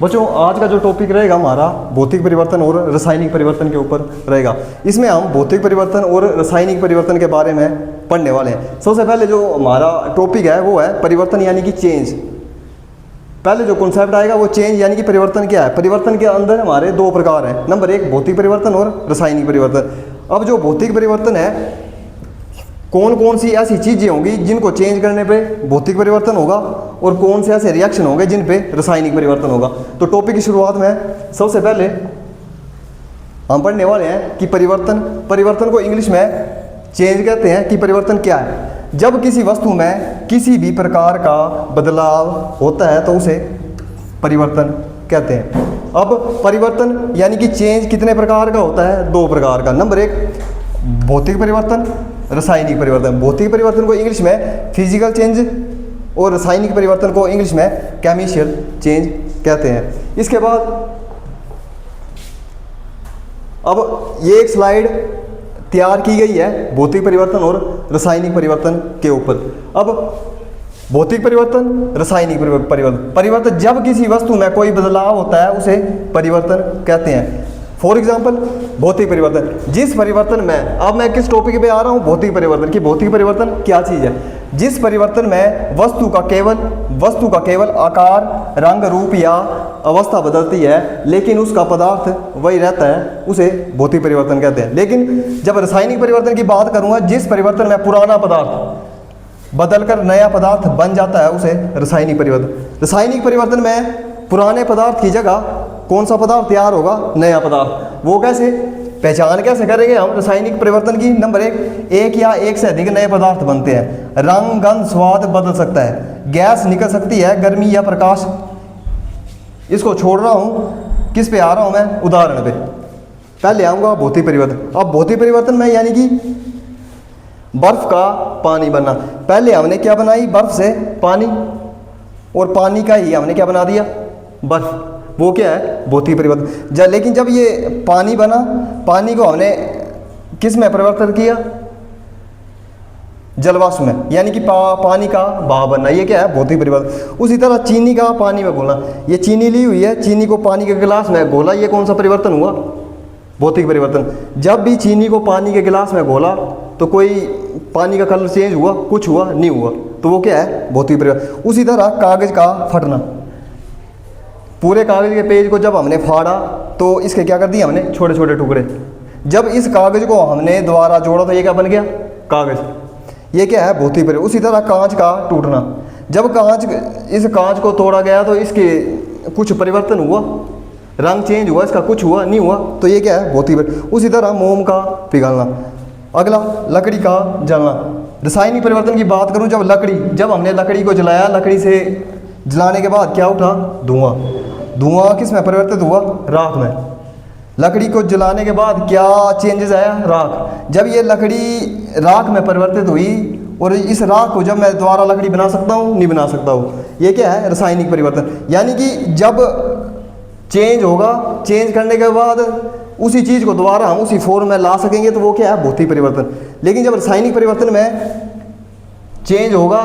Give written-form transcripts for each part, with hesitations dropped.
बच्चों आज का जो टॉपिक रहेगा हमारा भौतिक परिवर्तन और रासायनिक परिवर्तन के ऊपर रहेगा। इसमें हम भौतिक परिवर्तन और रासायनिक परिवर्तन के बारे में पढ़ने वाले हैं। सबसे पहले जो हमारा टॉपिक है वो है परिवर्तन यानी कि चेंज। पहले जो कॉन्सेप्ट आएगा वो चेंज यानी कि परिवर्तन क्या है। परिवर्तन के अंदर हमारे दो प्रकार हैं, नंबर एक भौतिक परिवर्तन और रासायनिक परिवर्तन। अब जो भौतिक परिवर्तन है, कौन कौन सी ऐसी चीज़ें होंगी जिनको चेंज करने पे भौतिक परिवर्तन होगा और कौन से ऐसे रिएक्शन होंगे जिन पे रासायनिक परिवर्तन होगा। तो टॉपिक की शुरुआत में सबसे पहले हम पढ़ने वाले हैं कि परिवर्तन को इंग्लिश में चेंज कहते हैं। कि परिवर्तन क्या है, जब किसी वस्तु में किसी भी प्रकार का बदलाव होता है तो उसे परिवर्तन कहते हैं। अब परिवर्तन यानी कि चेंज कितने प्रकार का होता है, दो प्रकार का। नंबर एक भौतिक परिवर्तन, रासायनिक परिवर्तन। भौतिक परिवर्तन को इंग्लिश में फिजिकल चेंज और रासायनिक परिवर्तन को इंग्लिश में केमिकल चेंज कहते हैं। इसके बाद अब ये एक स्लाइड तैयार की गई है भौतिक परिवर्तन और रासायनिक परिवर्तन के ऊपर। अब भौतिक परिवर्तन, रासायनिक परिवर्तन जब किसी वस्तु में कोई बदलाव होता है उसे परिवर्तन कहते हैं। फॉर एग्जाम्पल भौतिक परिवर्तन, जिस परिवर्तन में, अब मैं किस टॉपिक पे आ रहा हूँ, भौतिक परिवर्तन। कि भौतिक परिवर्तन क्या चीज़ है, जिस परिवर्तन में वस्तु का केवल आकार, रंग, रूप या अवस्था बदलती है लेकिन उसका पदार्थ वही रहता है, उसे भौतिक परिवर्तन कहते हैं। लेकिन जब रासायनिक परिवर्तन की बात करूँगा, जिस परिवर्तन में पुराना पदार्थ बदलकर नया पदार्थ बन जाता है उसे रासायनिक परिवर्तन। रासायनिक परिवर्तन में पुराने पदार्थ की जगह कौन सा पदार्थ तैयार होगा, नया पदार्थ। वो कैसे, पहचान कैसे करेंगे हम रासायनिक परिवर्तन की। नंबर एक या एक से अधिक नए पदार्थ बनते हैं। रंग, गंध, स्वाद बदल सकता है। गैस निकल सकती है, गर्मी या प्रकाश। इसको छोड़ रहा हूँ, किस पे आ रहा हूँ मैं, उदाहरण पे। पहले आऊँगा भौतिक परिवर्तन। अब भौतिक परिवर्तन में यानी कि बर्फ का पानी बनना। पहले हमने क्या बनाई, बर्फ से पानी, और पानी का ही हमने क्या बना दिया, बर्फ। वो क्या है, भौतिक परिवर्तन। लेकिन जब ये पानी बना, पानी को हमने किस में परिवर्तन किया, जलवाष्प में, यानी कि पानी का भाप बनना। ये क्या है, भौतिक परिवर्तन। उसी तरह चीनी का पानी में घोलना। ये चीनी ली हुई है, चीनी को पानी के गिलास में घोला, ये कौन सा परिवर्तन हुआ, भौतिक परिवर्तन। जब भी चीनी को पानी के गिलास में घोला तो कोई पानी का कलर चेंज हुआ, कुछ हुआ, नहीं हुआ, तो वो क्या है, भौतिक परिवर्तन। उसी तरह कागज का फटना। पूरे कागज के पेज को जब हमने फाड़ा तो इसके क्या कर दिए हमने, छोटे छोटे टुकड़े। जब इस कागज को हमने दोबारा जोड़ा तो ये क्या बन गया, कागज। ये क्या है, भौतिक परिवर्तन। उसी तरह कांच का टूटना। जब इस कांच को तोड़ा गया तो इसके कुछ परिवर्तन हुआ, रंग चेंज हुआ, इसका कुछ हुआ, नहीं हुआ, तो ये क्या है, भौतिक परिवर्तन। उसी तरह मोम का पिघलना। अगला लकड़ी का जलना। रासायनिक परिवर्तन की बात करूं, जब हमने लकड़ी को जलाया, लकड़ी से जलाने के बाद क्या उठा, धुआं किस में परिवर्तित हुआ, राख में। लकड़ी को जलाने के बाद क्या चेंजेस आया, राख। जब ये लकड़ी राख में परिवर्तित हुई और इस राख को जब मैं दोबारा लकड़ी बना सकता हूँ, नहीं बना सकता हूँ, ये क्या है, रासायनिक परिवर्तन। यानी कि जब चेंज होगा, चेंज करने के बाद उसी चीज़ को दोबारा हम उसी फॉर्म में ला सकेंगे तो वो क्या है, भौतिक परिवर्तन। लेकिन जब रासायनिक परिवर्तन में चेंज होगा,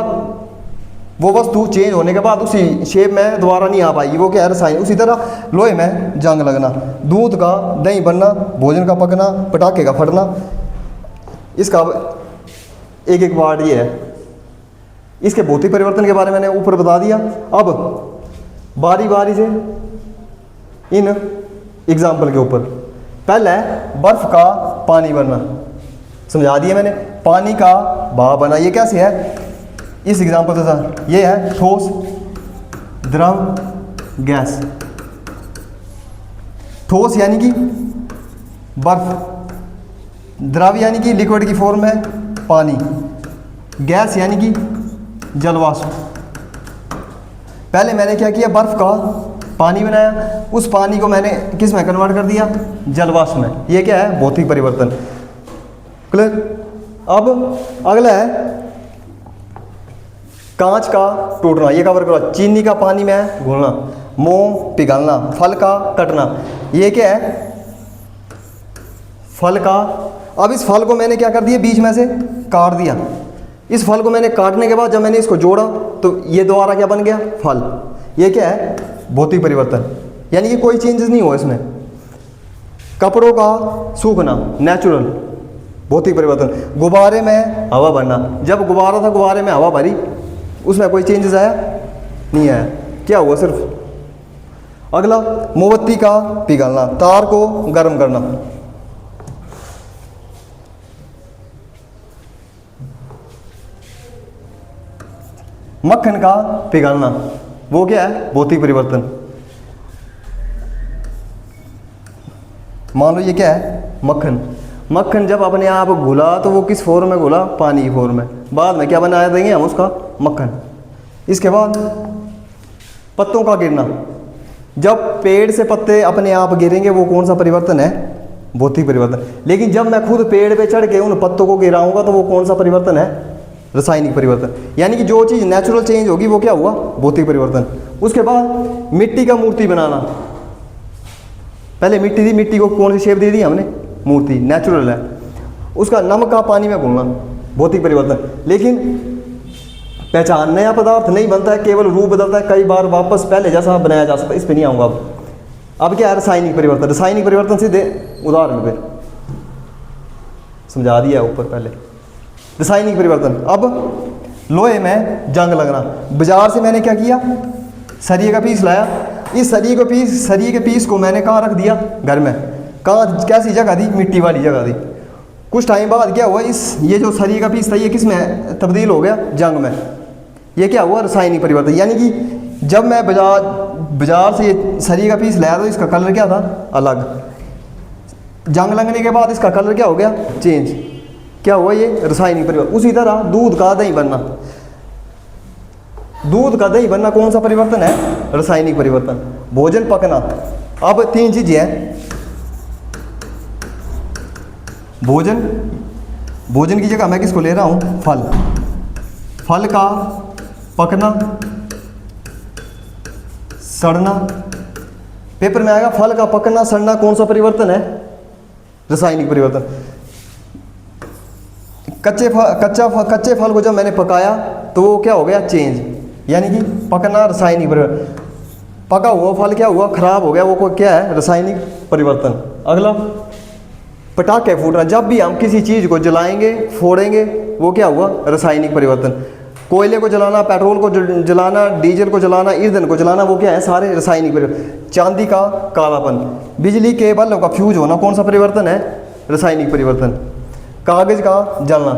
वो वस्तु चेंज होने के बाद उसी शेप में दोबारा नहीं आ पाएगी, वो क्या है, रासायनिक। उसी तरह लोहे में जंग लगना, दूध का दही बनना, भोजन का पकना, पटाखे का फटना। इसका एक एक वार्ड ये है। इसके भौतिक परिवर्तन के बारे में मैंने ऊपर बता दिया। अब बारी बारी से इन एग्जाम्पल के ऊपर। पहला है बर्फ का पानी बनना, समझा दिया मैंने। पानी का भाप बना, ये कैसे है, इस एग्जाम्पल के साथ। ये है ठोस, द्रव, गैस। ठोस यानी कि बर्फ, द्रव यानी कि लिक्विड की फॉर्म में पानी, गैस यानी कि जलवाष्प। पहले मैंने क्या किया, बर्फ का पानी बनाया, उस पानी को मैंने किस में कन्वर्ट कर दिया, जलवाष्प में। ये क्या है, भौतिक परिवर्तन। क्लियर। अब अगला है कांच का टूटना, ये कवर करो। चीनी का पानी में घोलना, मोम पिघलना, फल का कटना। ये क्या है, फल का। अब इस फल को मैंने क्या कर दिया, बीच में से काट दिया। इस फल को मैंने काटने के बाद जब मैंने इसको जोड़ा तो ये दोबारा क्या बन गया, फल। ये क्या है, भौतिक परिवर्तन, यानी कि कोई चेंजेस नहीं हुआ इसमें। कपड़ों का सूखना नेचुरल, भौतिक परिवर्तन। गुब्बारे में हवा भरना, जब गुब्बारा था गुब्बारे में हवा भरी, उसमें कोई चेंजेस आया नहीं आया, क्या हुआ सिर्फ। अगला, मोमबत्ती का पिघलना, तार को गर्म करना। मक्खन का पिघलना, वो क्या है, भौतिक परिवर्तन। मान लो ये क्या है, मक्खन। मक्खन जब अपने आप घुला तो वो किस फॉर्म में घुला, पानी की फॉर्म में। बाद में क्या बनाया देंगे हम उसका, मक्खन। इसके बाद पत्तों का गिरना, जब पेड़ से पत्ते अपने आप गिरेंगे वो कौन सा परिवर्तन है, भौतिक परिवर्तन। लेकिन जब मैं खुद पेड़ पे चढ़ के उन पत्तों को गिराऊंगा तो वो कौन सा परिवर्तन है, रासायनिक परिवर्तन। यानी कि जो चीज़ नेचुरल चेंज होगी वो क्या हुआ, भौतिक परिवर्तन। उसके बाद मिट्टी का मूर्ति बनाना, पहले मिट्टी थी, मिट्टी को कौन सी शेप दे दी हमने, मूर्ति, नेचुरल है। उसका नमक का पानी में घुलना, भौतिक परिवर्तन। लेकिन पहचान, नया पदार्थ नहीं बनता है, केवल रूप बदलता है, कई बार वापस पहले जैसा बनाया जा सकता है, इस पर नहीं आऊँगा अब क्या है, रासायनिक परिवर्तन। रासायनिक परिवर्तन सीधे उदाहरण पे समझा दिया ऊपर पहले, रासायनिक परिवर्तन। अब लोहे में जंग लगना, बाजार से मैंने क्या किया, सरिये का पीस लाया, इस सरिये के पीस को मैंने कहाँ रख दिया, घर में। कहाँ, कैसी जगह दी, मिट्टी वाली जगह दी। कुछ टाइम बाद क्या हुआ, ये जो सरिये का पीस था ये किस में तब्दील हो गया, जंग में। ये क्या हुआ, रासायनिक परिवर्तन। यानी कि जब मैं बाजार से ये सरिये का पीस लाया तो इसका कलर क्या था, अलग। जंग लगने के बाद इसका कलर क्या हो गया, चेंज। क्या हुआ, ये रासायनिक परिवर्तन। उसी तरह दूध का दही बनना, दूध का दही बनना कौन सा परिवर्तन है, रासायनिक परिवर्तन। भोजन पकना, अब तीन चीजें हैं। भोजन की जगह मैं किसको ले रहा हूं, फल। फल का पकना, सड़ना। पेपर में आएगा फल का पकना सड़ना कौन सा परिवर्तन है, रासायनिक परिवर्तन। कच्चे फल को जब मैंने पकाया तो वो क्या हो गया, चेंज। यानी कि पकना रासायनिक परिवर्तन। पका हुआ फल क्या हुआ, खराब हो गया, वो क्या है, रासायनिक परिवर्तन। अगला, पटाखे फूटना, जब भी हम किसी चीज़ को जलाएंगे फोड़ेंगे वो क्या हुआ, रासायनिक परिवर्तन। कोयले को जलाना, पेट्रोल को जलाना, डीजल को जलाना, ईंधन को जलाना, वो क्या है, सारे रासायनिक परिवर्तन। चांदी का कालापन, बिजली के बल्ब का फ्यूज होना कौन सा परिवर्तन है, रासायनिक परिवर्तन। कागज़ का जलना,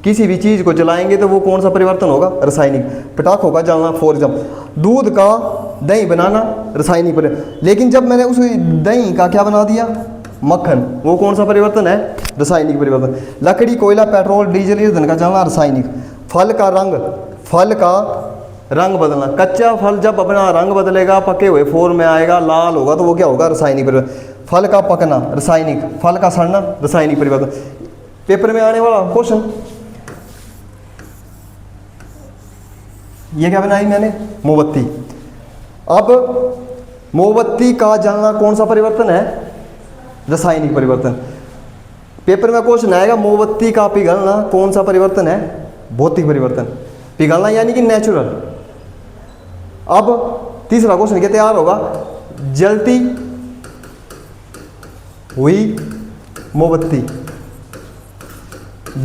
किसी भी चीज़ को जलाएंगे तो वो कौन सा परिवर्तन होगा, रासायनिक। पटाखों का जलना फॉर एग्जाम्पल। दूध का दही बनाना, रासायनिक परिवर्तन। लेकिन जब मैंने उस दही का क्या बना दिया, मक्खन, वो कौन सा परिवर्तन है, रासायनिक परिवर्तन। लकड़ी, कोयला, पेट्रोल, डीजल, ईंधन का जलना, रासायनिक। फल का रंग बदलना, कच्चा फल जब अपना रंग बदलेगा, पके हुए फॉर्म में आएगा, लाल होगा तो वो क्या होगा, रासायनिक परिवर्तन। फल का पकना, रासायनिक। फल का सड़ना, रासायनिक परिवर्तन। पेपर में आने वाला क्वेश्चन, ये क्या बनाई मैंने, मोमबत्ती। अब मोमबत्ती का जलना कौन सा परिवर्तन है, रासायनिक परिवर्तन। पेपर में क्वेश्चन आएगा मोमबत्ती का पिघलना कौन सा परिवर्तन है, भौतिक परिवर्तन। पिघलना यानी कि नेचुरल। अब तीसरा क्वेश्चन क्या तैयार होगा, जलती हुई मोमबत्ती।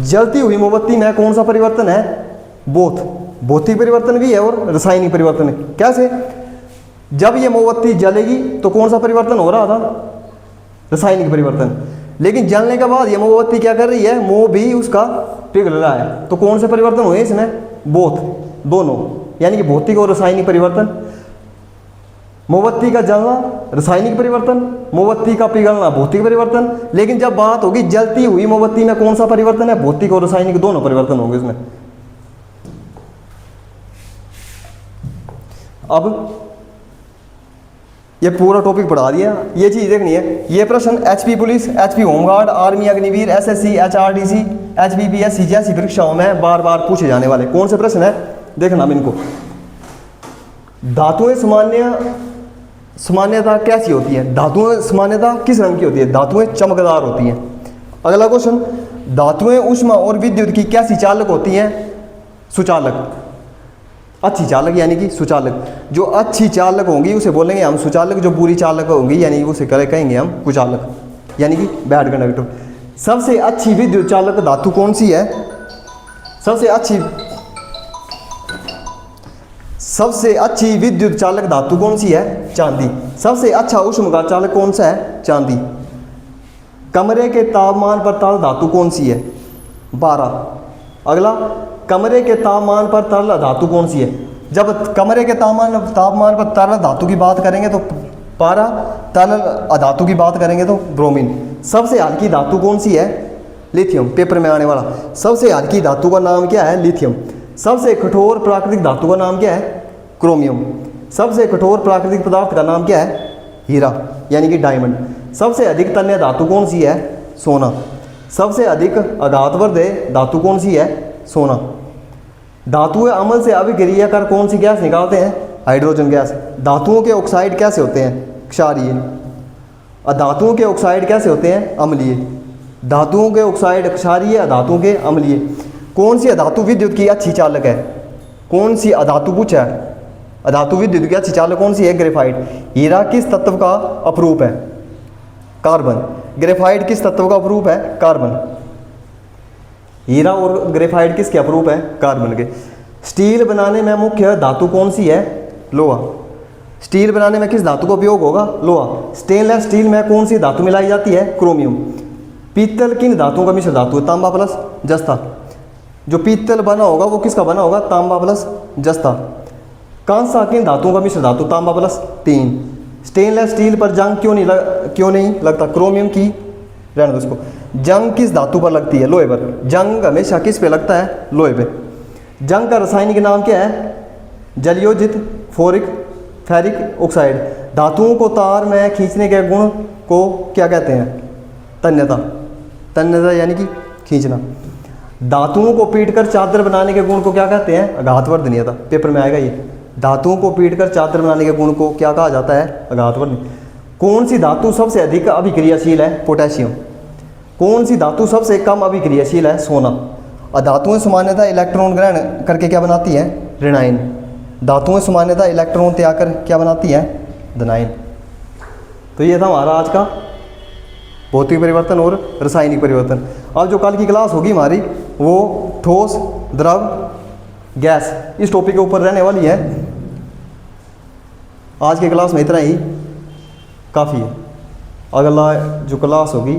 जलती हुई मोमबत्ती में कौन सा परिवर्तन है, भौतिक परिवर्तन भी है और रासायनिक परिवर्तन है। कैसे, जब ये मोमबत्ती जलेगी तो कौन सा परिवर्तन हो रहा था, रासायनिक परिवर्तन। लेकिन जलने के बाद ये मोमबत्ती क्या कर रही है, मोम भी उसका पिघल रहा है, तो कौन से परिवर्तन हुए इसमें, दोनों, यानी कि भौतिक और रासायनिक परिवर्तन। मोमबत्ती का जलना रासायनिक परिवर्तन, मोमबत्ती का पिघलना भौतिक परिवर्तन। लेकिन जब बात होगी जलती हुई मोमबत्ती में कौन सा परिवर्तन है, भौतिक और रासायनिक दोनों परिवर्तन होंगे इसमें। अब ये पूरा टॉपिक पढ़ा दिया, ये चीज़ देखनी है। ये प्रश्न HP police, HP home guard, army Agniveer, SSC, HRTC, HPPSC जैसी परीक्षाओं में बार बार पूछे जाने वाले कौन से प्रश्न है, देखना इनको। धातुएं सामान्यता कैसी होती है, धातुएं सामान्यता किस रंग की होती है, धातुएं चमकदार होती हैं। अगला क्वेश्चन, धातुएं ऊष्मा और विद्युत की कैसी चालक होती हैं, सुचालक। अच्छी चालक यानी कि सुचालक। जो अच्छी चालक होंगी उसे बोलेंगे हम सुचालक, जो बुरी चालक होंगी यानी उसे कहेंगे हम कुचालक, यानी कि बैड कंडक्टर। सबसे अच्छी विद्युत चालक धातु कौन सी है? सबसे अच्छी विद्युत चालक धातु कौन सी है? चांदी। सबसे अच्छा ऊष्माघात चालक कौन सा है? चांदी। कमरे के तापमान पर तरल धातु कौन सी है? 12। अगला, कमरे के तापमान पर तरल धातु कौन सी है? जब कमरे के तापमान पर तरल धातु की बात करेंगे तो पारा, तरल अधातु की बात करेंगे तो ब्रोमीन। सबसे हल्की धातु कौन सी है? लिथियम। पेपर में आने वाला सबसे हल्की धातु का नाम क्या है? लिथियम। सबसे कठोर प्राकृतिक धातु का नाम क्या है? क्रोमियम। सबसे कठोर प्राकृतिक पदार्थ का नाम क्या है? हीरा यानी कि डायमंड। सबसे अधिक तन्य धातु कौन सी है? सोना। सबसे अधिक आघातवर्धक धातु कौन सी है? सोना। धातुएं अम्ल से अभिक्रिया कर कौन सी गैस निकालते हैं? Hydrogen gas. धातुओं के ऑक्साइड कैसे होते हैं? क्षारीय। अधातुओं के ऑक्साइड कैसे होते हैं? अम्लीय। धातुओं के ऑक्साइड क्षारीय, अधातुओं के अम्लीय। कौन सी अधातु विद्युत की अच्छी चालक है? कौन सी अधातु पूछा है? अधातु विद्युत की अच्छी चालक कौन सी है? ग्रेफाइट। हीरा किस तत्व का अपरूप है? कार्बन। ग्रेफाइट किस तत्व का अपरूप है? कार्बन। हीरा और ग्रेफाइट किसके अपरूप है? कार्बन के। स्टील बनाने में मुख्य धातु कौन सी है? लोहा। स्टील बनाने में किस धातु का उपयोग होगा? लोहा। स्टेनलेस स्टील में कौन सी धातु मिलाई जाती है? क्रोमियम। पीतल किन धातुओं का मिश्र धातु है? तांबा प्लस जस्ता। जो पीतल बना होगा वो किसका बना होगा? तांबा प्लस जस्ता। कांसा किन धातुओं का मिश्र धातु? तांबा प्लस टीन। स्टेनलेस स्टील पर जंग क्यों नहीं लगता? क्रोमियम की, रहने दो उसको। जंग किस धातु पर लगती है? लोहे पर। जंग हमेशा किस पे लगता है? लोहे पे। जंग का रासायनिक नाम क्या है? जलयोजित, फेरिक ऑक्साइड। धातुओं को तार में खींचने के गुण को क्या कहते हैं? तन्यता। तन्यता यानी कि खींचना। धातुओं को पीटकर चादर बनाने के गुण को क्या कहते हैं? आघातवर्धनीयता। पेपर में आएगा ये। धातुओं को पीटकर चादर बनाने के गुण को क्या कहा जाता है? आघातवर्धनीय। कौन सी धातु सबसे अधिक अभिक्रियाशील है? पोटेशियम। कौन सी धातु सबसे कम अभिक्रियाशील है? सोना। अधातुएं सामान्यतः इलेक्ट्रॉन ग्रहण करके क्या बनाती हैं? ऋणायन। धातुएं सामान्यतः इलेक्ट्रॉन त्याग कर क्या बनाती हैं? धनायन। तो ये था हमारा आज का भौतिक परिवर्तन और रासायनिक परिवर्तन। अब जो कल की क्लास होगी हमारी वो ठोस, द्रव, गैस, इस टॉपिक के ऊपर रहने वाली है। आज की क्लास में इतना ही काफ़ी है। अगला जो क्लास होगी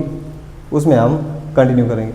उसमें हम कंटिन्यू करेंगे।